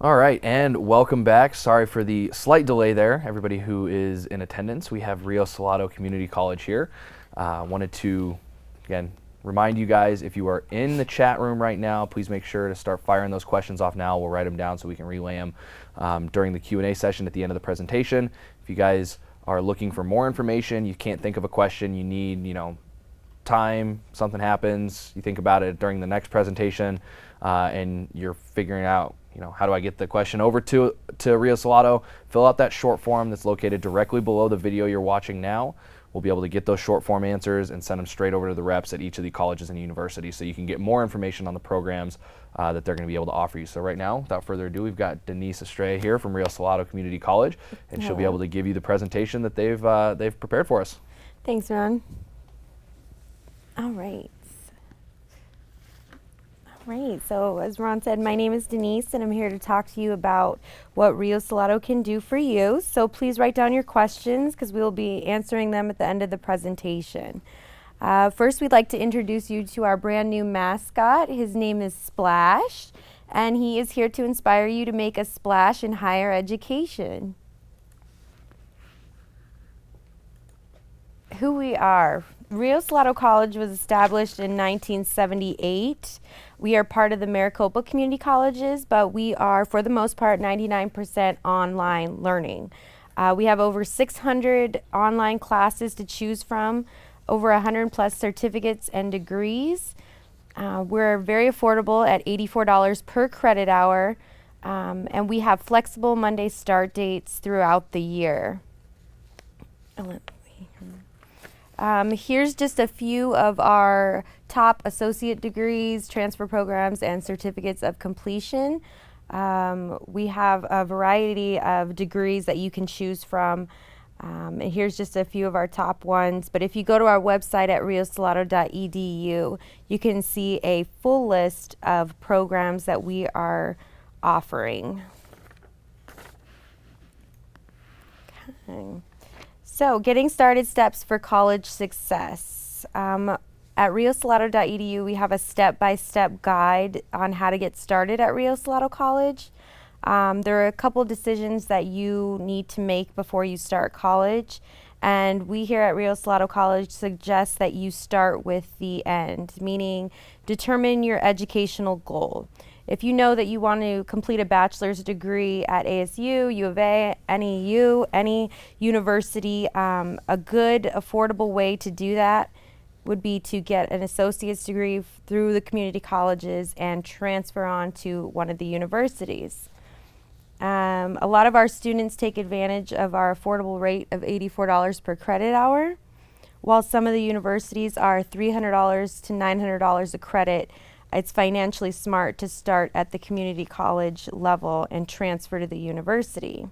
All right, and welcome back. Sorry for the slight delay there, everybody who is in attendance. We have Rio Salado Community College here. Wanted to, again, remind you guys, if you are in the chat room right now, please make sure to start firing those questions off now. We'll write them down so we can relay them during the Q&A session at the end of the presentation. If you guys are looking for more information, you can't think of a question, you need, time, something happens, you think about it during the next presentation, and you're figuring out, how do I get the question over to Rio Salado? Fill out that short form that's located directly below the video you're watching now. We'll be able to get those short form answers and send them straight over to the reps at each of the colleges and universities so you can get more information on the programs that they're going to be able to offer you. So right now, without further ado, we've got Denise Estrella here from Rio Salado Community College, and she'll be able to give you the presentation that they've prepared for us. Thanks, Ron. All right. So as Ron said, my name is Denise, and I'm here to talk to you about what Rio Salado can do for you. So please write down your questions because we will be answering them at the end of the presentation. First, we'd like to introduce you to our brand new mascot. His name is Splash, and he is here to inspire you to make a splash in higher education. Who we are. Rio Salado College was established in 1978. We are part of the Maricopa Community Colleges, but we are, for the most part, 99% online learning. We have over 600 online classes to choose from, over 100 plus certificates and degrees. We're very affordable at $84 per credit hour, and we have flexible Monday start dates throughout the year. Here's just a few of our top associate degrees, transfer programs, and certificates of completion. We have a variety of degrees that you can choose from. And here's just a few of our top ones. But if you go to our website at riosalado.edu, you can see a full list of programs that we are offering. Okay. So, getting started steps for college success. At riosalado.edu, we have a step-by-step guide on how to get started at Rio Salado College. There are a couple decisions that you need to make before you start college, and we here at Rio Salado College suggest that you start with the end, meaning determine your educational goal. If you know that you want to complete a bachelor's degree at ASU, U of A, NEU, any university, a good, affordable way to do that would be to get an associate's degree through the community colleges and transfer on to one of the universities. A lot of our students take advantage of our affordable rate of $84 per credit hour, while some of the universities are $300 to $900 a credit. It's financially smart to start at the community college level and transfer to the university.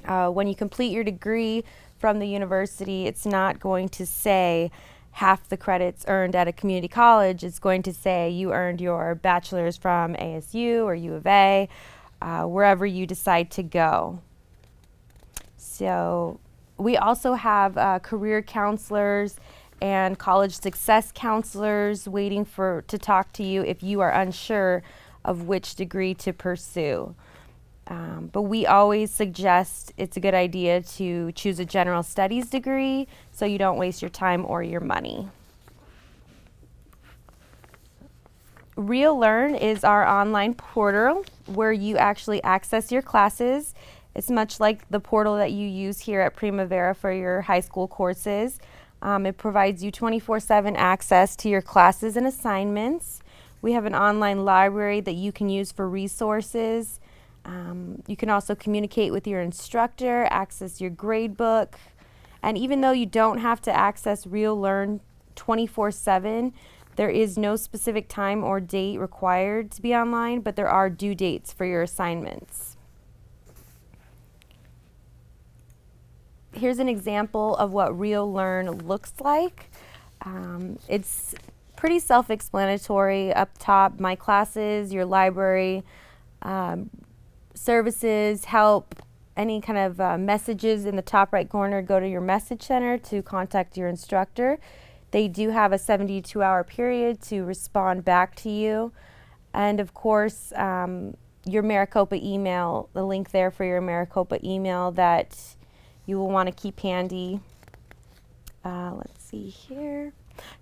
When you complete your degree from the university, it's not going to say half the credits earned at a community college. It's going to say you earned your bachelor's from ASU or U of A, wherever you decide to go. So we also have career counselors and college success counselors waiting to talk to you if you are unsure of which degree to pursue. But we always suggest it's a good idea to choose a general studies degree so you don't waste your time or your money. Rio Learn is our online portal where you actually access your classes. It's much like the portal that you use here at Primavera for your high school courses. It provides you 24/7 access to your classes and assignments. We have an online library that you can use for resources. You can also communicate with your instructor, access your grade book, and even though you don't have to access Rio Learn 24/7, there is no specific time or date required to be online, but there are due dates for your assignments. Here's an example of what Rio Learn looks like. It's pretty self-explanatory. Up top, my classes, your library, services, help, any kind of messages in the top right corner go to your message center to contact your instructor. They do have a 72-hour period to respond back to you. And of course, your Maricopa email, the link there for your Maricopa email that you will want to keep handy. Let's see here.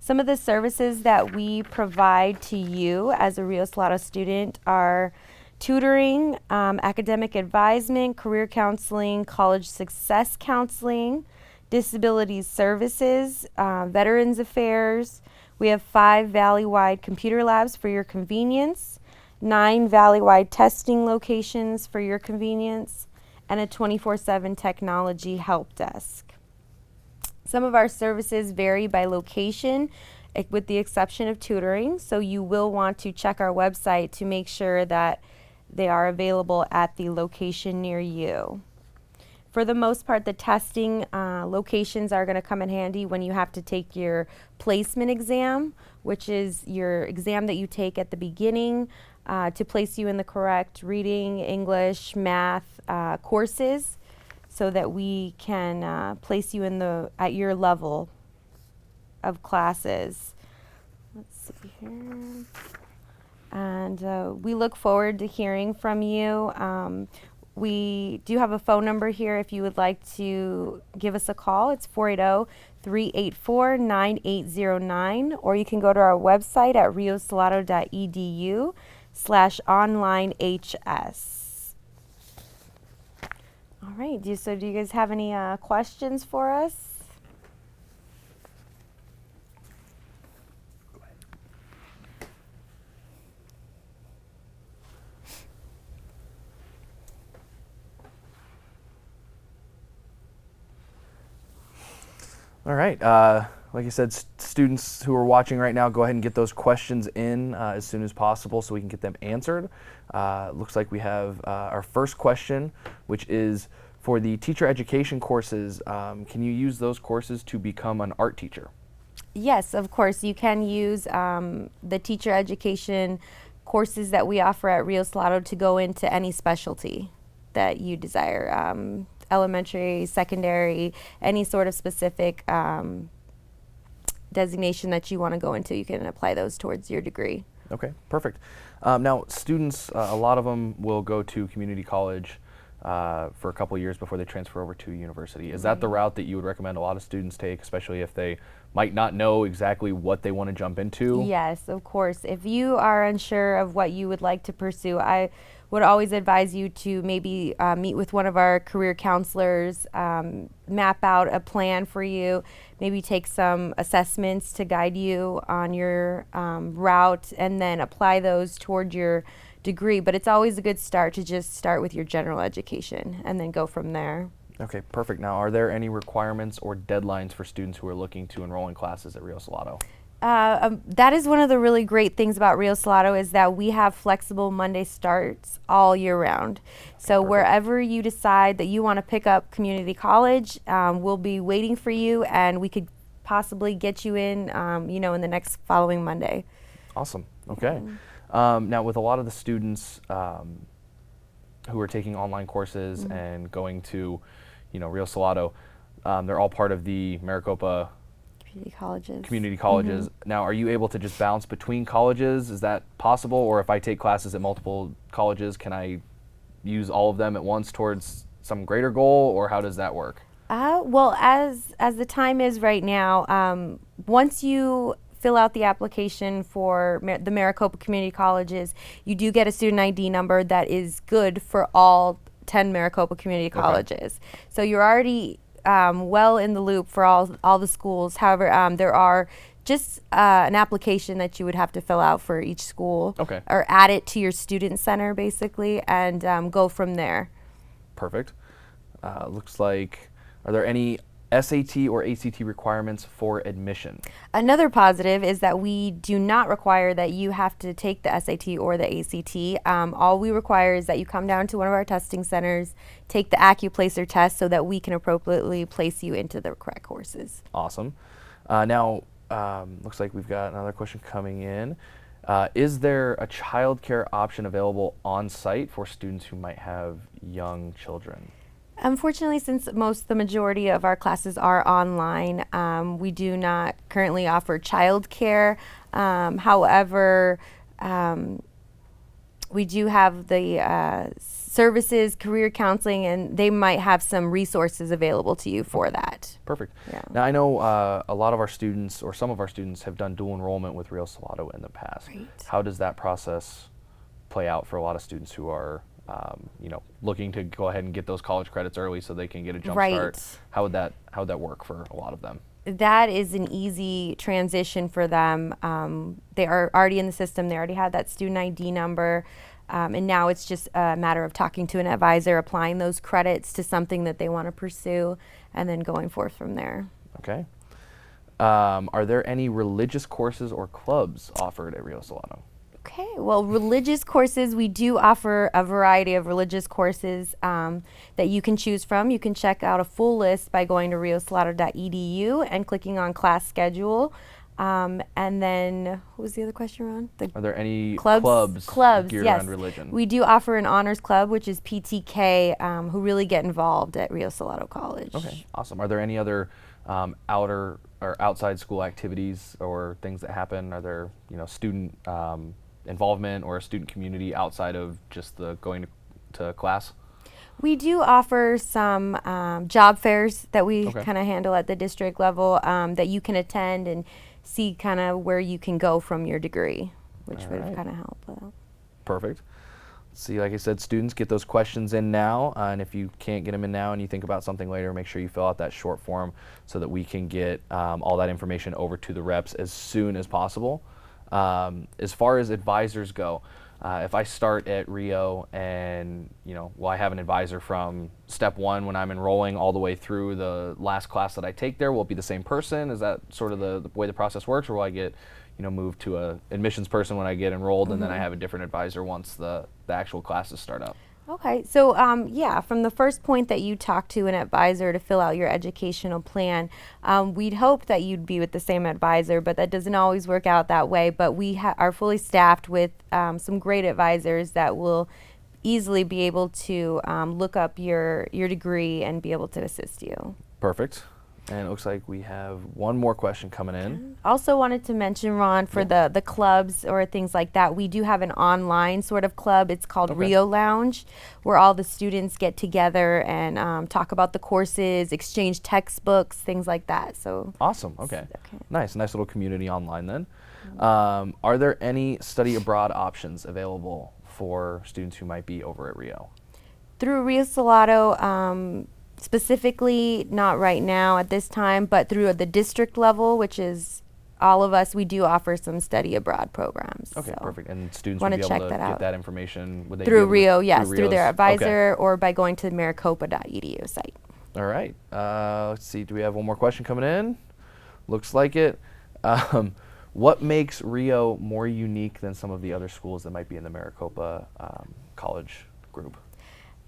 Some of the services that we provide to you as a Rio Salado student are tutoring, academic advisement, career counseling, college success counseling, disability services, veterans affairs. We have 5 valley-wide computer labs for your convenience, 9 valley-wide testing locations for your convenience, and a 24/7 technology help desk. Some of our services vary by location, with the exception of tutoring, so you will want to check our website to make sure that they are available at the location near you. For the most part, the testing locations are going to come in handy when you have to take your placement exam, which is your exam that you take at the beginning to place you in the correct reading, English, math courses, so that we can place you in at your level of classes. Let's see here. And we look forward to hearing from you. We do have a phone number here if you would like to give us a call. It's 480-384-9809, or you can go to our website at riosalado.edu/onlinehs. All right, so do you guys have any questions for us? All right. Like I said, students who are watching right now, go ahead and get those questions in as soon as possible so we can get them answered. Looks like we have our first question, which is for the teacher education courses. Can you use those courses to become an art teacher? Yes, of course. You can use the teacher education courses that we offer at Rio Salado to go into any specialty that you desire. Elementary, secondary, any sort of specific designation that you want to go into, you can apply those towards your degree. Okay, perfect. Now, students, a lot of them will go to community college for a couple of years before they transfer over to university. Is that the route that you would recommend a lot of students take, especially if they might not know exactly what they want to jump into? Yes, of course. If you are unsure of what you would like to pursue, I would always advise you to maybe meet with one of our career counselors, map out a plan for you, maybe take some assessments to guide you on your route, and then apply those toward your degree. But it's always a good start to just start with your general education and then go from there. Okay, perfect. Now, are there any requirements or deadlines for students who are looking to enroll in classes at Rio Salado? That is one of the really great things about Rio Salado, is that we have flexible Monday starts all year round. So Perfect. Wherever you decide that you want to pick up community college, we'll be waiting for you, and we could possibly get you in, in the next following Monday. Awesome. Okay. Now, with a lot of the students who are taking online courses and going to, Rio Salado, they're all part of the Maricopa community colleges. Now, are you able to just bounce between colleges? Is that possible? Or if I take classes at multiple colleges, can I use all of them at once towards some greater goal, or how does that work? Well, as the time is right now, once you fill out the application for the Maricopa community colleges, you do get a student ID number that is good for all 10 Maricopa community colleges. So you're already well in the loop for all the schools. However, there are just an application that you would have to fill out for each school, or add it to your student center basically, and go from there. Perfect. Looks like, are there any SAT or ACT requirements for admission? Another positive is that we do not require that you have to take the SAT or the ACT. All we require is that you come down to one of our testing centers, take the AccuPlacer test so that we can appropriately place you into the correct courses. Awesome. Now, looks like we've got another question coming in. Is there a child care option available on site for students who might have young children? Unfortunately, since the majority of our classes are online, we do not currently offer child care. However, We do have the services, career counseling, and they might have some resources available to you for that. Perfect. Yeah. Now I know a lot of our students, or some of our students, have done dual enrollment with Rio Salado in the past. Right. How does that process play out for a lot of students who are, looking to go ahead and get those college credits early so they can get a jump Right. start? How would that work for a lot of them? That is an easy transition for them. They are already in the system. They already have that student ID number. And now it's just a matter of talking to an advisor, applying those credits to something that they want to pursue, and then going forth from there. Okay. Are there any religious courses or clubs offered at Rio Salado? Okay, well, religious courses, we do offer a variety of religious courses that you can choose from. You can check out a full list by going to riosalado.edu and clicking on class schedule. And then, what was the other question, Ron? Are there any Clubs, geared yes. around religion? We do offer an honors club, which is PTK, who really get involved at Rio Salado College. Okay, awesome. Are there any other outer or outside school activities or things that happen? Are there, student involvement or a student community outside of just the going to class? We do offer some job fairs that we Okay. kind of handle at the district level that you can attend and see kind of where you can go from your degree, which All would right. kind of help out. Perfect. See, like I said, students, get those questions in now, and if you can't get them in now and you think about something later, make sure you fill out that short form so that we can get all that information over to the reps as soon as possible. As far as advisors go, if I start at Rio and, I have an advisor from step one when I'm enrolling all the way through the last class that I take there, will it be the same person? Is that sort of the way the process works, or will I get, moved to a admissions person when I get enrolled, and then I have a different advisor once the actual classes start up? Okay, so yeah, from the first point that you talk to an advisor to fill out your educational plan, we'd hope that you'd be with the same advisor, but that doesn't always work out that way. But we are fully staffed with some great advisors that will easily be able to look up your degree and be able to assist you. Perfect. And it looks like we have one more question coming in. Also wanted to mention, Ron, for the clubs or things like that, we do have an online sort of club. It's called Okay. Rio Lounge, where all the students get together and talk about the courses, exchange textbooks, things like that. So Awesome. Okay. Okay. Nice little community online then. Are there any study abroad options available for students who might be over at Rio? through Rio Salado, specifically not right now at this time, but through the district level, which is all of us, we do offer some study abroad programs. Okay, So perfect. And students wanna would be check able to that get out. that information? Would they be through able to- Rio, yes, through Rio's? their Okay. advisor or by going to the maricopa.edu site. All right. Let's see. Do we have one more question coming in? Looks like it. What makes Rio more unique than some of the other schools that might be in the Maricopa College group?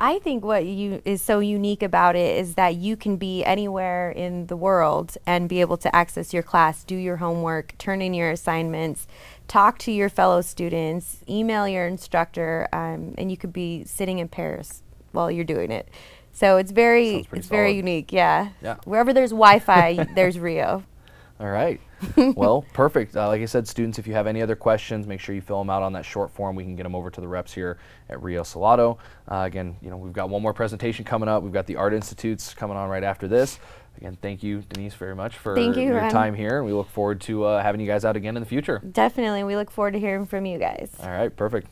I think what is so unique about it is that you can be anywhere in the world and be able to access your class, do your homework, turn in your assignments, talk to your fellow students, email your instructor, and you could be sitting in Paris while you're doing it. So it's very Sounds pretty very solid. unique, yeah. Yeah. Wherever there's Wi-Fi, there's Rio. All right. Well, perfect. Like I said, students, if you have any other questions, make sure you fill them out on that short form. We can get them over to the reps here at Rio Salado. Again, we've got one more presentation coming up. We've got the Art Institutes coming on right after this. Again, thank you, Denise, very much for Thank you, your Ron. time here. And we look forward to having you guys out again in the future. Definitely. We look forward to hearing from you guys. All right, perfect.